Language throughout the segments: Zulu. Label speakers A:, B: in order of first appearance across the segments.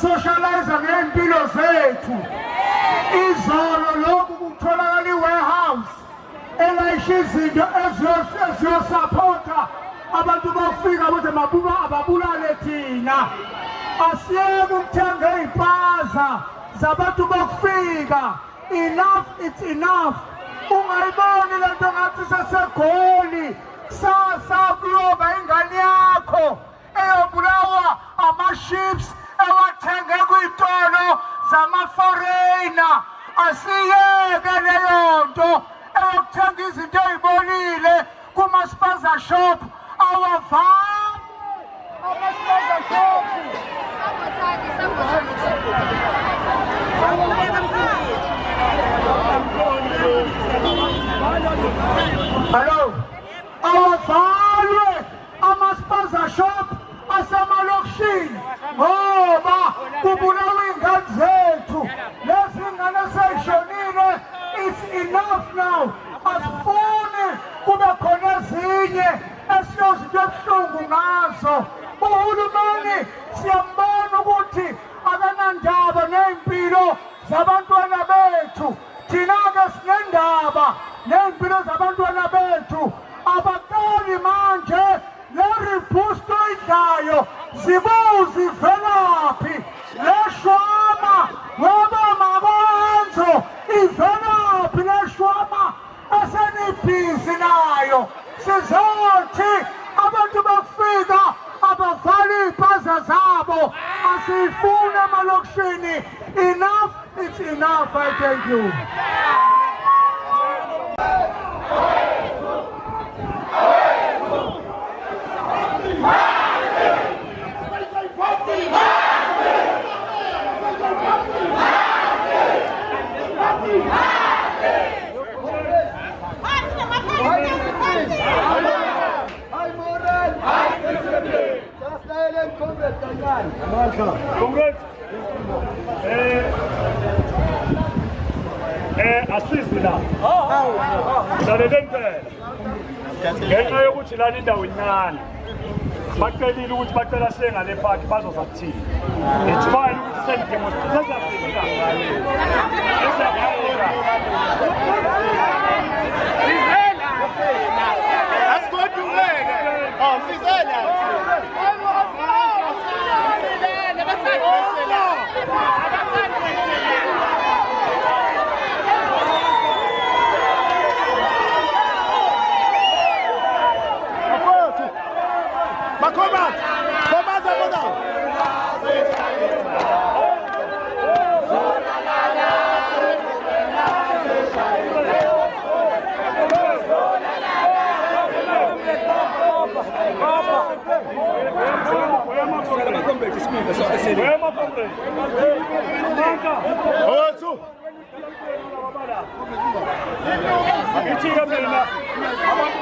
A: Socialize ngempilo zethu izolo lokhu kutholakala iwarehouse elayisha izinto eziyosupporta abantu bafika ukuthi ababulale thina asiyeke ukuthenga izipaza zabantu bafika enough it's enough ungayiboni lento ngathi sesegoli sasa kuyoba ingane yakho eyobulawa ama-ships ewathenge kwitolo zama-foreigner asiyeke leyo nto eyokuthenga izinto ey'bonile kuma-spaza shop awavami ama-spaza shop. Hello, awavalwe ama-spaza shop asemalokishini ngoba kubulawa iy'ngane zethu lezi ngane sey'shonile. It's enough now. Asifuni kube khona ezinye esiyozinto ebuhlungu ngazo. Uhulumeni siyambona ukuthi akanandaba ney'mpilo zabantwana bethu. Thina-ke sinendaba ney'mpilo zabantwana bethu. Abaqali manje le-reboost oyidlayo zibuze ivelaphi leshwama ngoba makonzo ivelaphi leshwama esenibhizi nayo. Sizothi abantu bafika abavala iy'paza zabo asiyifuni emalokishini. Enough, it's enough. I thank you.
B: Asisi la. Salelente. Ngenxa yokuthi lana indawo incane. Bacelile ukuthi bacela sengale park bazozakuthini. It's fine ukuthi sendimo sesafika.
C: Let's go to work. Oh, Fizela. Come on,
D: comrade isimile sonke sini.
B: Wema comrade. Maka.
C: Othu.
B: Ichika mina. Abantu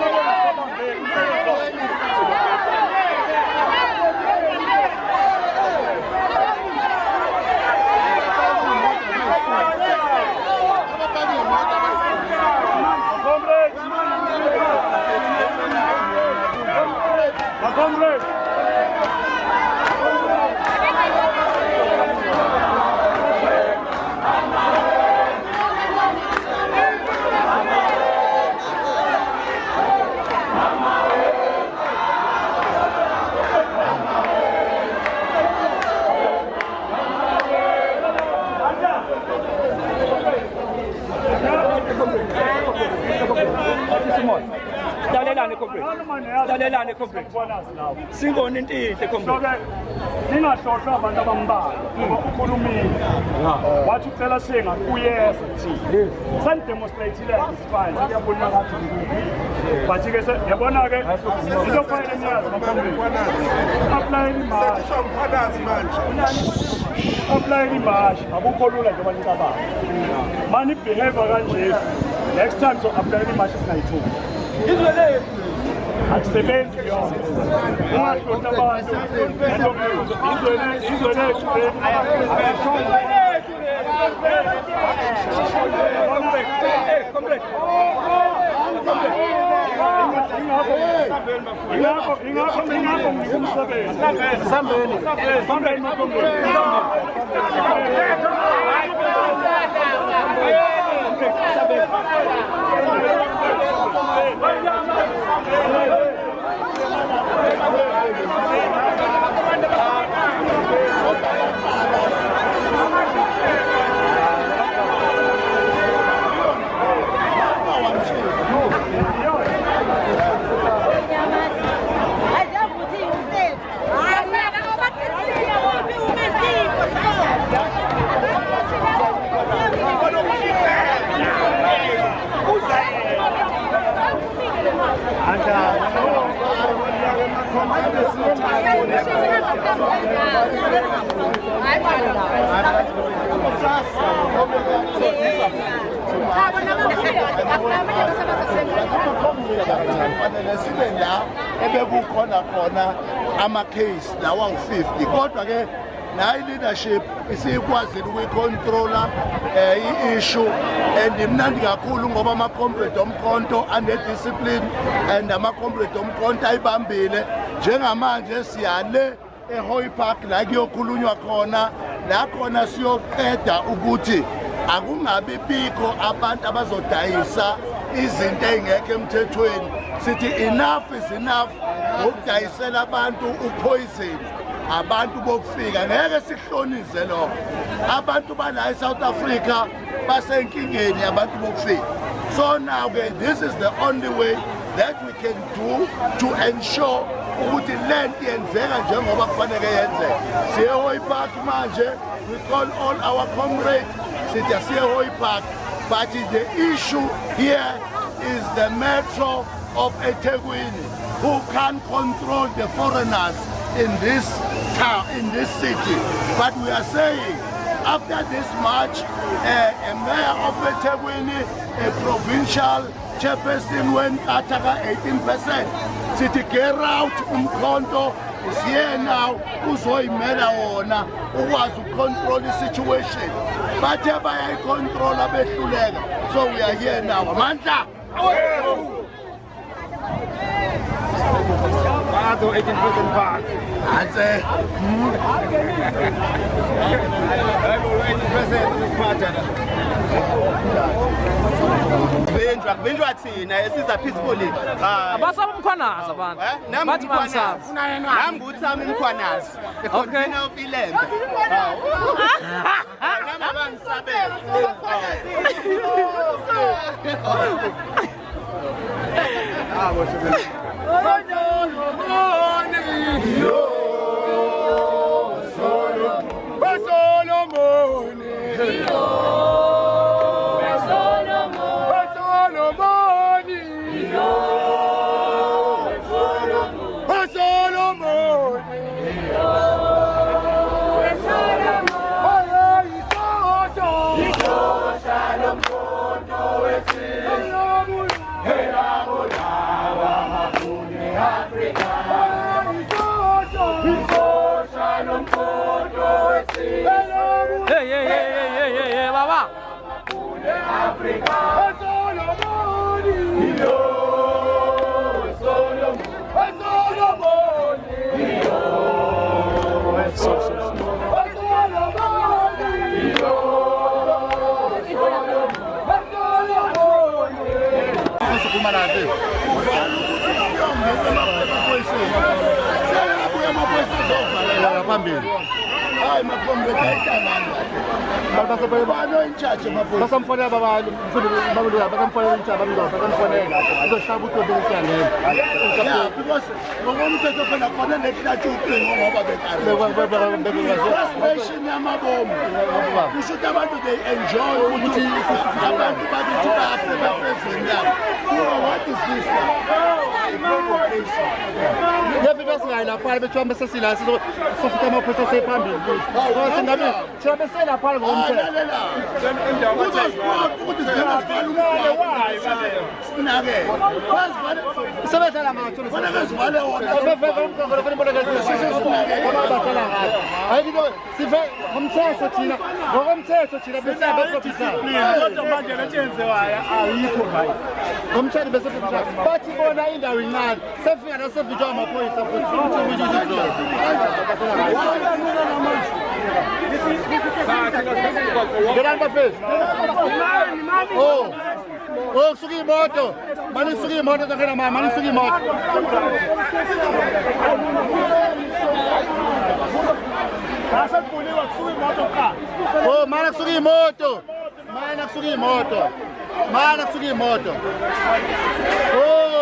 B: comrade.
D: Dalelane comrade. Singone into enhle comrade.
B: Singahlohlwa abantu abambalwa ngoba ukhulumile wathi ucela senga kuyeza thina sandemonstrate-ile isifine sekuyabona ngathi ngikuphi but ke yabona ke into kufanele niyazi applying imashi akukho lula njengoba nicabanga mani behavior kanje next time so applying imashi singayithuki akusebenzi yonke ungahlonza abantu izwe lethu
C: sibe la ebekukhona khona ama-case lawa u-50 kodwa ke nayi leadership isiyikwazile ukuyicontrola i-issue and imnandi kakhulu ngoba ama-comrade omkhonto ane-discipline and ama-comrade omkhonto ayibambile njengamanje siyale eHoy Park la kuyokhulunywa khona la khona siyoqeda ukuthi akungabi bikho abantu abazodayisa izinto ezingekho emthethweni sithi enough is enough ukudayisela abantu upoison abantu bokufika ngeke sihlonize lokho abantu bala eSouth Africa basenkingeni abantu bokufika so now this is the only way that we can do to ensure ukuthi lento yenzeka njengoba kufanele yenzeke siye eHoy Park manje we call all our comrades sithi siye eHoy Park but the issue here is the metro of eThekwini who can control the foreigners in this town, in this city. But we are saying, after this march, a mayor of eThekwini, a provincial chairperson went at 18%. City get out umkhonto is here now, uzoyimela wona, ukwazi control the situation. But I control abehluleka. So we are here now. Amandla!
D: Also 18% back.
C: That's it.
D: 18% Benjwa thina esiza peacefully.
E: Abasaba umkhwanazi abantu. Bathi bamsazi.
D: Nami nguthami umkhwanazi. The container of Ilembe. Nami bangisabela.
E: Hey, baba.
C: Basamfonela babantu basamfonela intshaba basamfonela izohlaba utobelisiyanela because ngokomthetho phela khona lehlathi ucingo ngoba frustration yamabomu kushuthi abantu they enjoy ukuthi abantu bakithi bafe bafezini yabo. What is this now? Yefika singayilaphala bethiwa sesila sofika amaphoyisa sephambili singabe siyabesela phala ngokomthetho sebedlala ngathi sive ngomthetho thina ngokomthetho thina besiyabediscipline manje lentshenziwayo ayikho right ngomthetho besifika bathi bona indawo incane sefika nasevijwa amaphoyisa futhi Get my face. Oh, sugi moto. Mani sugi moto takena mani sugi moto. Oh, mana sugi moto. Mana sugi moto. Mana sugi moto. Oh.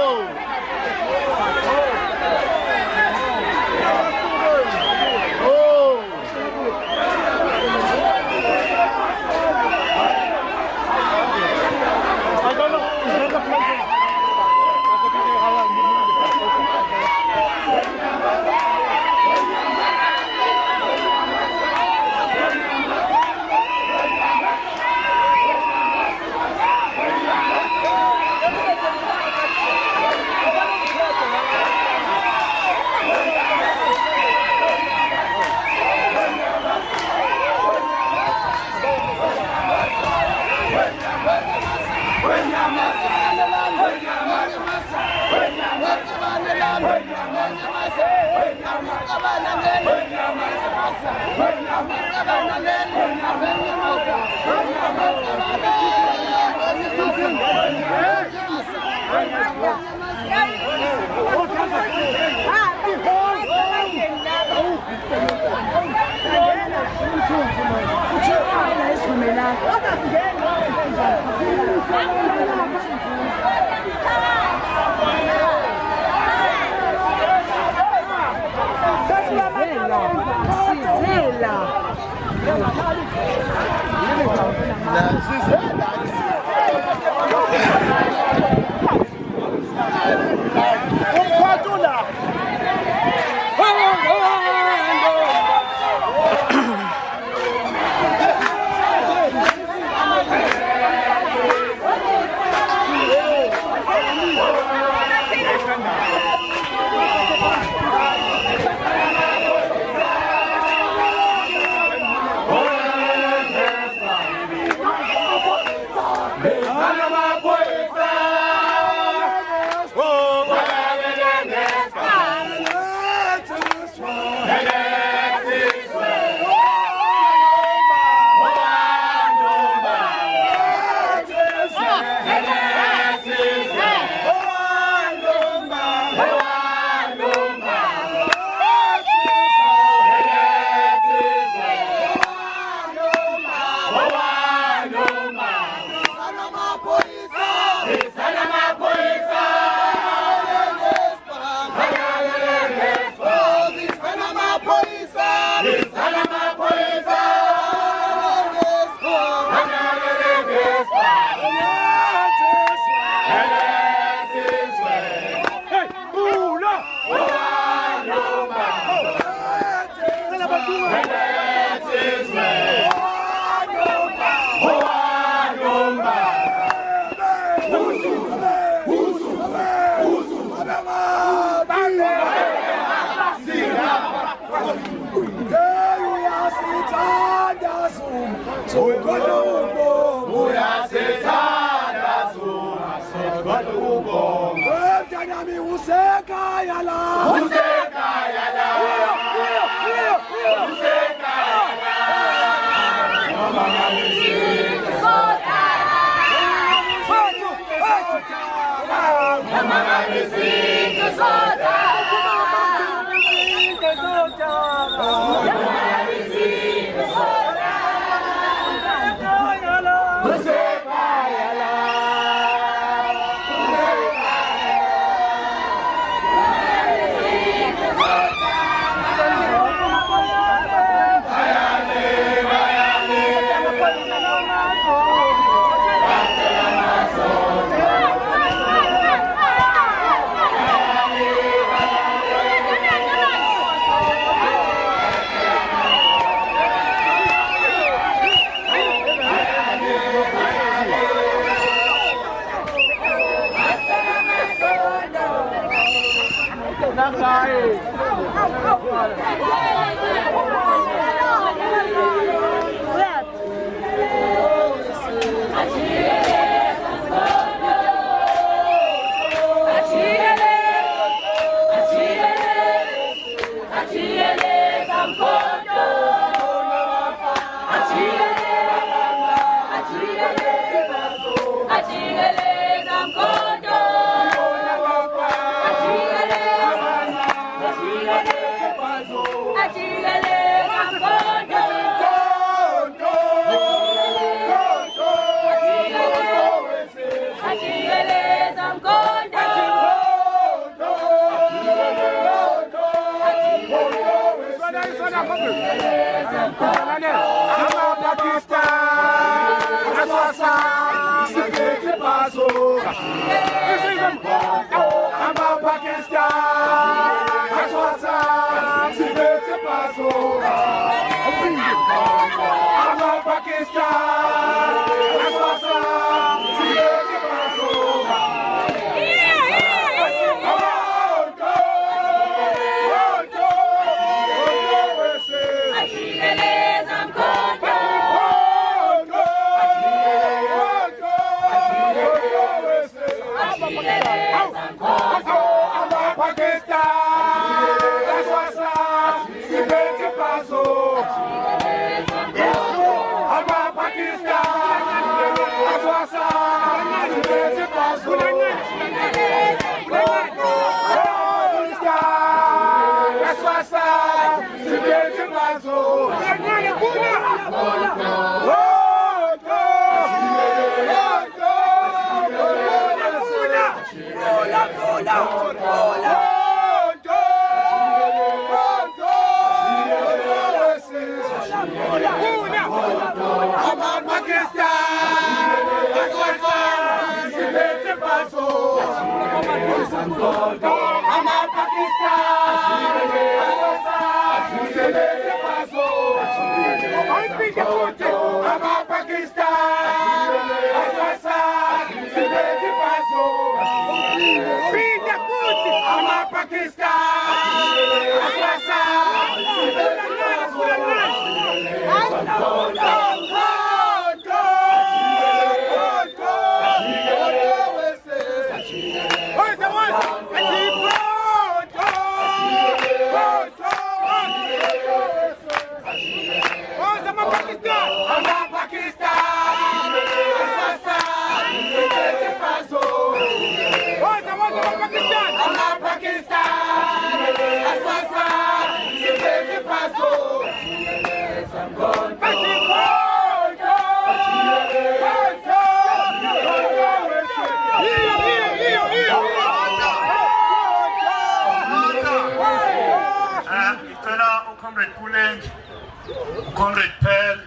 B: Comrade Pearl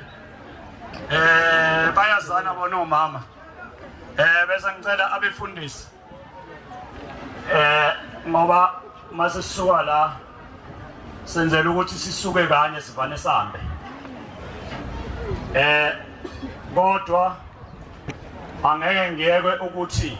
B: bayazana bona umama bese ngicela abefundisi ngoba masisuka la senzela ukuthi sisuke kanye sivane sambe kodwa angeke ngiyekwe ukuthi